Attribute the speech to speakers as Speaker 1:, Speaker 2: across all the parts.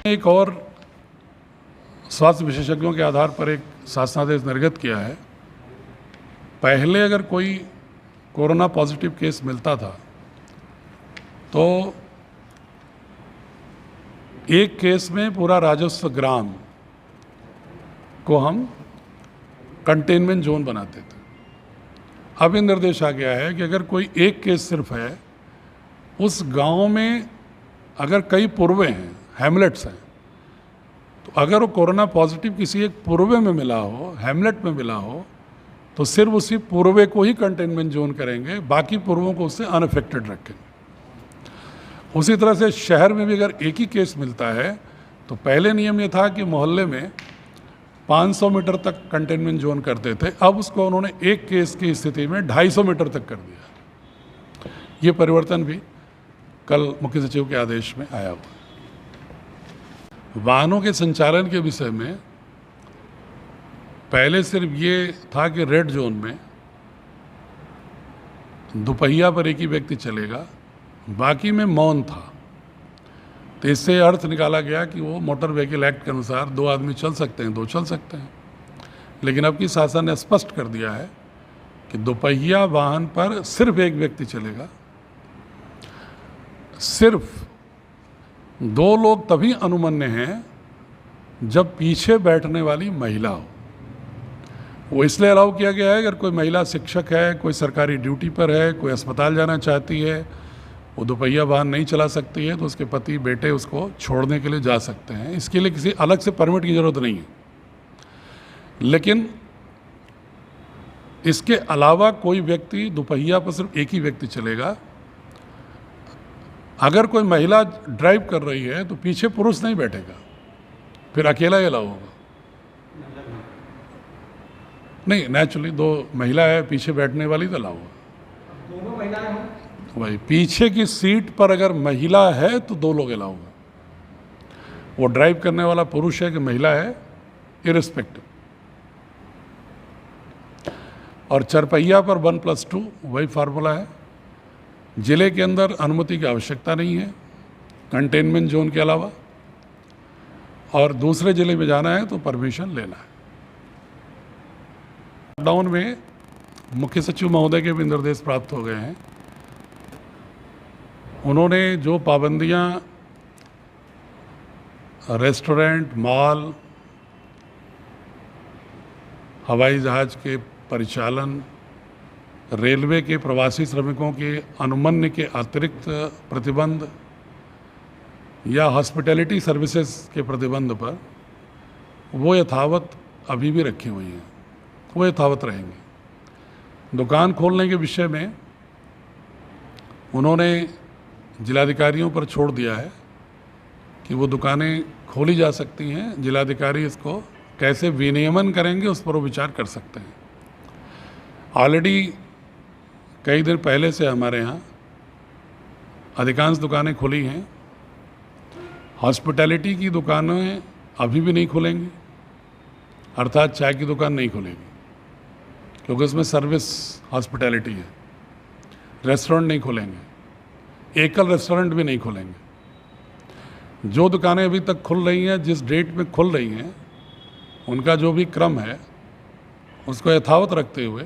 Speaker 1: एक और स्वास्थ्य विशेषज्ञों के आधार पर एक शासनादेश निर्गत किया है। पहले अगर कोई कोरोना पॉजिटिव केस मिलता था तो एक केस में पूरा राजस्व ग्राम को हम कंटेनमेंट जोन बनाते थे। अब ये निर्देश आ गया है कि अगर कोई एक केस सिर्फ है, उस गांव में अगर कई पूर्वे हैं, हैमलेट्स हैं, तो अगर वो कोरोना पॉजिटिव किसी एक पूर्वे में मिला हो, हैमलेट में मिला हो, तो सिर्फ उसी पूर्वे को ही कंटेनमेंट जोन करेंगे, बाकी पूर्वों को उससे अनअफेक्टेड रखेंगे। उसी तरह से शहर में भी अगर एक ही केस मिलता है तो पहले नियम ये था कि मोहल्ले में 500 मीटर तक कंटेनमेंट जोन करते थे, अब उसको उन्होंने एक केस की स्थिति में 250 मीटर तक कर दिया। ये परिवर्तन भी कल मुख्य सचिव के आदेश में आया हुआ। वाहनों के संचालन के विषय में पहले सिर्फ ये था कि रेड जोन में दोपहिया पर एक ही व्यक्ति चलेगा, बाकी में मौन था। तो इससे अर्थ निकाला गया कि वो मोटर व्हीकल एक्ट के अनुसार 2 आदमी चल सकते हैं, 2 चल सकते हैं। लेकिन अब की शासन ने स्पष्ट कर दिया है कि दोपहिया वाहन पर सिर्फ एक व्यक्ति चलेगा। सिर्फ 2 लोग तभी अनुमन्य हैं जब पीछे बैठने वाली महिला हो। वो इसलिए अलाउ किया गया है अगर कोई महिला शिक्षक है, कोई सरकारी ड्यूटी पर है, कोई अस्पताल जाना चाहती है, वो दोपहिया वाहन नहीं चला सकती है, तो उसके पति बेटे उसको छोड़ने के लिए जा सकते हैं। इसके लिए किसी अलग से परमिट की ज़रूरत नहीं है। लेकिन इसके अलावा कोई व्यक्ति दोपहिया पर सिर्फ एक ही व्यक्ति चलेगा। अगर कोई महिला ड्राइव कर रही है तो पीछे पुरुष नहीं बैठेगा, फिर अकेला ही अलाउ होगा। नहीं, नेचुरली 2 महिला है, पीछे बैठने वाली तो अलाउ होगा। दोनों महिलाएं हों भाई, पीछे की सीट पर अगर महिला है तो 2 लोग अलाउ होगा। वो ड्राइव करने वाला पुरुष है कि महिला है, इरिस्पेक्टिव। और चरपहिया पर 1+2 वही फार्मूला है। जिले के अंदर अनुमति की आवश्यकता नहीं है कंटेनमेंट जोन के अलावा, और दूसरे जिले में जाना है तो परमिशन लेना है। लॉकडाउन में मुख्य सचिव महोदय के भी निर्देश प्राप्त हो गए हैं। उन्होंने जो पाबंदियां रेस्टोरेंट, मॉल, हवाई जहाज के परिचालन, रेलवे के प्रवासी श्रमिकों के अनुमन्य के अतिरिक्त प्रतिबंध या हॉस्पिटैलिटी सर्विसेज के प्रतिबंध पर, वो यथावत अभी भी रखी हुई हैं, वो यथावत रहेंगे। दुकान खोलने के विषय में उन्होंने जिलाधिकारियों पर छोड़ दिया है कि वो दुकानें खोली जा सकती हैं। जिलाधिकारी इसको कैसे विनियमन करेंगे उस पर वो विचार कर सकते हैं। ऑलरेडी कई दिन पहले से हमारे यहाँ अधिकांश दुकानें खुली हैं। हॉस्पिटैलिटी की दुकानें अभी भी नहीं खुलेंगी, अर्थात चाय की दुकान नहीं खुलेगी क्योंकि उसमें सर्विस हॉस्पिटैलिटी है। रेस्टोरेंट नहीं खुलेंगे, एकल रेस्टोरेंट भी नहीं खुलेंगे। जो दुकानें अभी तक खुल रही हैं, जिस डेट में खुल रही हैं, उनका जो भी क्रम है उसको यथावत रखते हुए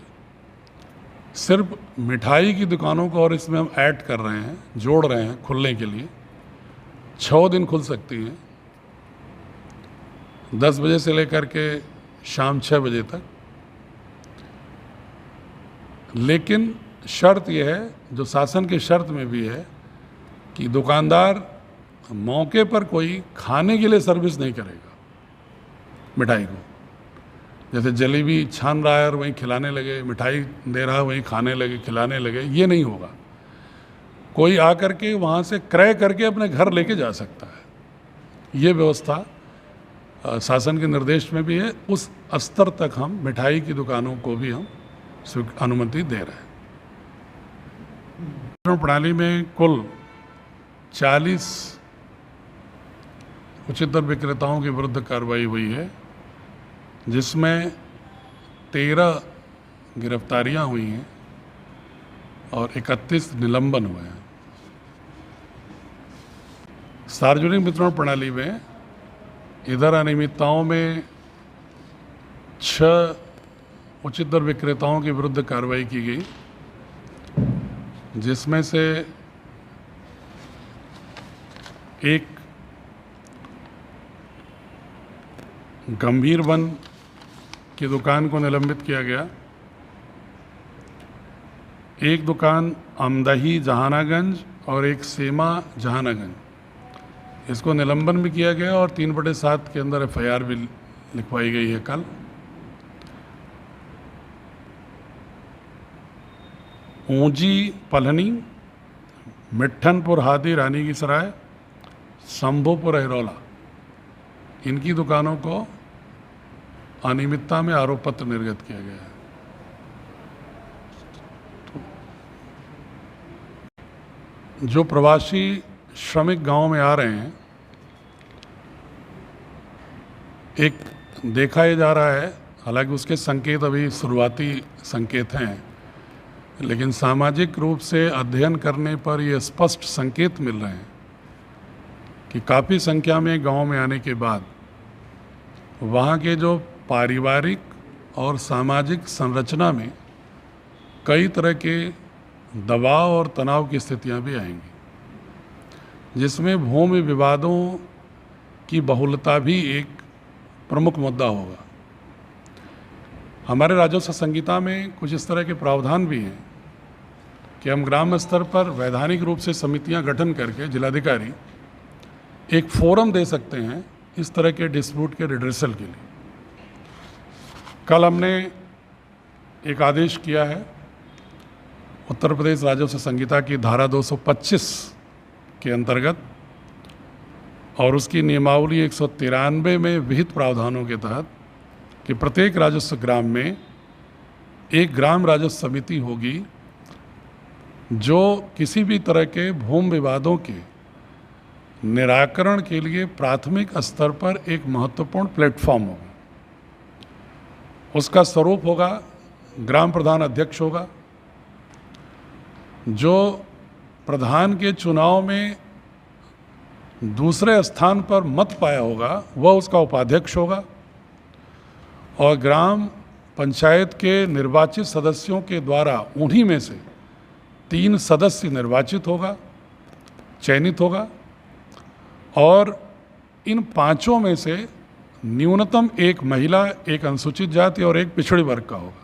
Speaker 1: सिर्फ मिठाई की दुकानों को और इसमें हम ऐड कर रहे हैं, जोड़ रहे हैं खुलने के लिए। 6 दिन खुल सकती हैं, 10 बजे से लेकर के शाम 6 बजे तक। लेकिन शर्त यह है, जो शासन की शर्त में भी है, कि दुकानदार मौके पर कोई खाने के लिए सर्विस नहीं करेगा मिठाई को। जैसे जलेबी छान रहा है और वहीं खिलाने लगे, मिठाई दे रहा है वहीं खाने लगे, खिलाने लगे, ये नहीं होगा। कोई आकर के वहाँ से क्रय करके अपने घर लेके जा सकता है। ये व्यवस्था शासन के निर्देश में भी है। उस स्तर तक हम मिठाई की दुकानों को भी हम अनुमति दे रहे हैं। प्रणाली में कुल 40 उचित विक्रेताओं के विरुद्ध कार्रवाई हुई है, जिसमें 13 गिरफ्तारियां हुई हैं और 31 निलंबन हुए हैं। सार्वजनिक वितरण प्रणाली में इधर अनियमितताओं में 6 उचित दर विक्रेताओं के विरुद्ध कार्रवाई की गई, जिसमें से एक गंभीर वन की दुकान को निलंबित किया गया, एक दुकान अमदही जहानागंज और एक सेमा जहानागंज, इसको निलंबन भी किया गया और 3/7 के अंदर FIR भी लिखवाई गई है कल। ऊंजी पलहनी, मिट्ठनपुर हादी रानी की सराय, शंभुपुर अहिरौला, इनकी दुकानों को अनियमितता में आरोप पत्र निर्गत किया गया है। जो प्रवासी श्रमिक गांव में आ रहे हैं, एक देखा ये जा रहा है, हालांकि उसके संकेत अभी शुरुआती संकेत हैं, लेकिन सामाजिक रूप से अध्ययन करने पर ये स्पष्ट संकेत मिल रहे हैं कि काफ़ी संख्या में गांव में आने के बाद वहाँ के जो पारिवारिक और सामाजिक संरचना में कई तरह के दबाव और तनाव की स्थितियाँ भी आएंगी, जिसमें भूमि विवादों की बहुलता भी एक प्रमुख मुद्दा होगा। हमारे राजस्व संहिता में कुछ इस तरह के प्रावधान भी हैं कि हम ग्राम स्तर पर वैधानिक रूप से समितियां गठन करके जिलाधिकारी एक फोरम दे सकते हैं इस तरह के डिस्प्यूट के रिड्रेसल के लिए। कल हमने एक आदेश किया है उत्तर प्रदेश राजस्व संहिता की धारा 225 के अंतर्गत और उसकी नियमावली 193 में विहित प्रावधानों के तहत कि प्रत्येक राजस्व ग्राम में एक ग्राम राजस्व समिति होगी जो किसी भी तरह के भूमि विवादों के निराकरण के लिए प्राथमिक स्तर पर एक महत्वपूर्ण प्लेटफॉर्म होगा। उसका स्वरूप होगा ग्राम प्रधान अध्यक्ष होगा, जो प्रधान के चुनाव में दूसरे स्थान पर मत पाया होगा वह उसका उपाध्यक्ष होगा, और ग्राम पंचायत के निर्वाचित सदस्यों के द्वारा उन्हीं में से 3 सदस्य निर्वाचित होगा, चयनित होगा, और इन 5 में से न्यूनतम 1 महिला, 1 अनुसूचित जाति और 1 पिछड़े वर्ग का होगा,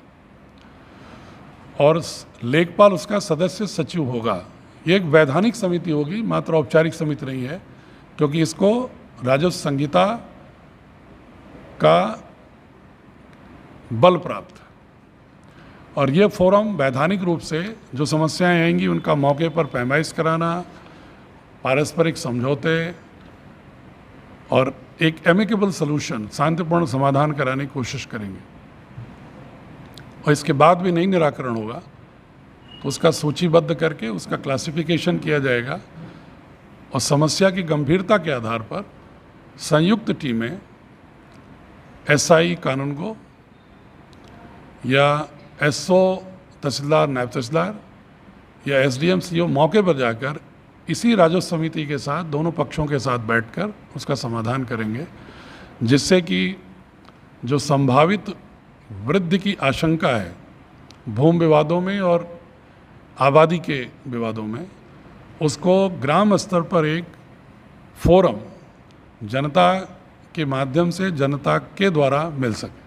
Speaker 1: और लेखपाल उसका सदस्य सचिव होगा। ये एक वैधानिक समिति होगी, मात्र औपचारिक समिति नहीं है, क्योंकि इसको राजस्व संहिता का बल प्राप्त है। और ये फोरम वैधानिक रूप से जो समस्याएं आएंगी उनका मौके पर पैमाइश कराना, पारस्परिक समझौते और एक एमिकेबल सलूशन, शांतिपूर्ण समाधान कराने की कोशिश करेंगे। और इसके बाद भी नहीं निराकरण होगा तो उसका सूचीबद्ध करके उसका क्लासिफिकेशन किया जाएगा और समस्या की गंभीरता के आधार पर संयुक्त टीमें SI कानूनगो या SO तहसीलदार, नायब तहसीलदार या SDM CO मौके पर जाकर इसी राजस्व समिति के साथ दोनों पक्षों के साथ बैठकर उसका समाधान करेंगे, जिससे कि जो संभावित वृद्धि की आशंका है भूमि विवादों में और आबादी के विवादों में, उसको ग्राम स्तर पर एक फोरम जनता के माध्यम से जनता के द्वारा मिल सके।